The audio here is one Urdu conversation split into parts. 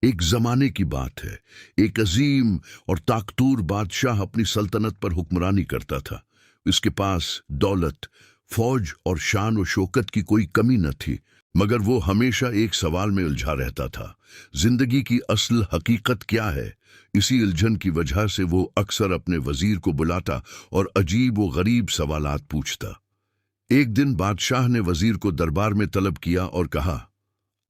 ایک زمانے کی بات ہے، ایک عظیم اور طاقتور بادشاہ اپنی سلطنت پر حکمرانی کرتا تھا۔ اس کے پاس دولت، فوج اور شان و شوکت کی کوئی کمی نہ تھی، مگر وہ ہمیشہ ایک سوال میں الجھا رہتا تھا: زندگی کی اصل حقیقت کیا ہے؟ اسی الجھن کی وجہ سے وہ اکثر اپنے وزیر کو بلاتا اور عجیب و غریب سوالات پوچھتا۔ ایک دن بادشاہ نے وزیر کو دربار میں طلب کیا اور کہا: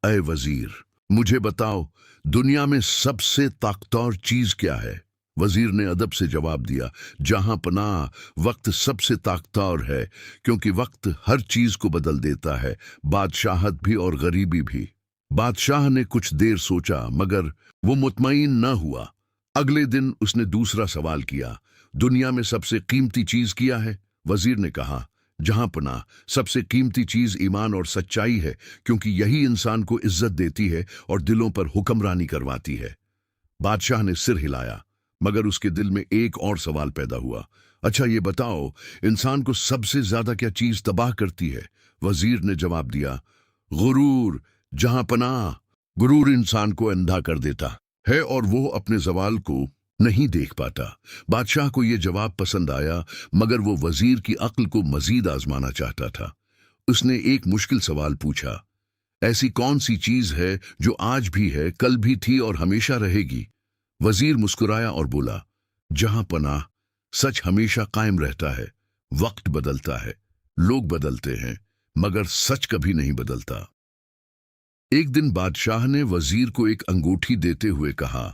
اے وزیر، مجھے بتاؤ، دنیا میں سب سے طاقتور چیز کیا ہے؟ وزیر نے ادب سے جواب دیا: جہاں پناہ، وقت سب سے طاقتور ہے، کیونکہ وقت ہر چیز کو بدل دیتا ہے، بادشاہت بھی اور غریبی بھی۔ بادشاہ نے کچھ دیر سوچا، مگر وہ مطمئن نہ ہوا۔ اگلے دن اس نے دوسرا سوال کیا: دنیا میں سب سے قیمتی چیز کیا ہے؟ وزیر نے کہا: جہاں پناہ، سب سے قیمتی چیز ایمان اور سچائی ہے، کیونکہ یہی انسان کو عزت دیتی ہے اور دلوں پر حکمرانی کرواتی ہے۔ بادشاہ نے سر ہلایا، مگر اس کے دل میں ایک اور سوال پیدا ہوا: اچھا یہ بتاؤ، انسان کو سب سے زیادہ کیا چیز تباہ کرتی ہے؟ وزیر نے جواب دیا: غرور، جہاں پناہ، غرور انسان کو اندھا کر دیتا ہے اور وہ اپنے زوال کو نہیں دیکھ پاتا۔ بادشاہ کو یہ جواب پسند آیا، مگر وہ وزیر کی عقل کو مزید آزمانا چاہتا تھا۔ اس نے ایک مشکل سوال پوچھا: ایسی کون سی چیز ہے جو آج بھی ہے، کل بھی تھی اور ہمیشہ رہے گی؟ وزیر مسکرایا اور بولا: جہاں پناہ، سچ ہمیشہ قائم رہتا ہے۔ وقت بدلتا ہے، لوگ بدلتے ہیں، مگر سچ کبھی نہیں بدلتا۔ ایک دن بادشاہ نے وزیر کو ایک انگوٹھی دیتے ہوئے کہا: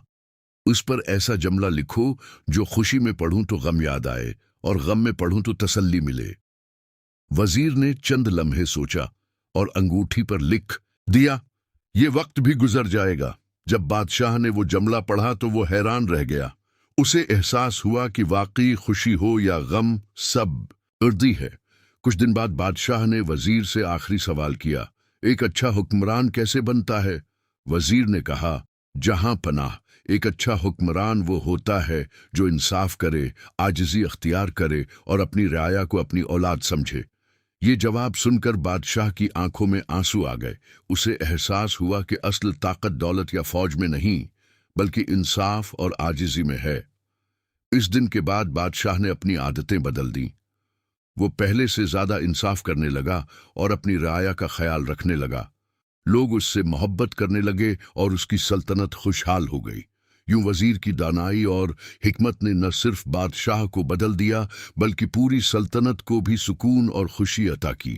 اس پر ایسا جملہ لکھو جو خوشی میں پڑھوں تو غم یاد آئے اور غم میں پڑھوں تو تسلی ملے۔ وزیر نے چند لمحے سوچا اور انگوٹھی پر لکھ دیا: یہ وقت بھی گزر جائے گا۔ جب بادشاہ نے وہ جملہ پڑھا تو وہ حیران رہ گیا۔ اسے احساس ہوا کہ واقعی خوشی ہو یا غم، سب عرضی ہے۔ کچھ دن بعد بادشاہ نے وزیر سے آخری سوال کیا: ایک اچھا حکمران کیسے بنتا ہے؟ وزیر نے کہا: جہاں پناہ، ایک اچھا حکمران وہ ہوتا ہے جو انصاف کرے، عاجزی اختیار کرے اور اپنی رعایا کو اپنی اولاد سمجھے۔ یہ جواب سن کر بادشاہ کی آنکھوں میں آنسو آ گئے۔ اسے احساس ہوا کہ اصل طاقت دولت یا فوج میں نہیں، بلکہ انصاف اور عاجزی میں ہے۔ اس دن کے بعد بادشاہ نے اپنی عادتیں بدل دیں۔ وہ پہلے سے زیادہ انصاف کرنے لگا اور اپنی رعایا کا خیال رکھنے لگا۔ لوگ اس سے محبت کرنے لگے اور اس کی سلطنت خوشحال ہو گئی۔ یوں وزیر کی دانائی اور حکمت نے نہ صرف بادشاہ کو بدل دیا، بلکہ پوری سلطنت کو بھی سکون اور خوشی عطا کی۔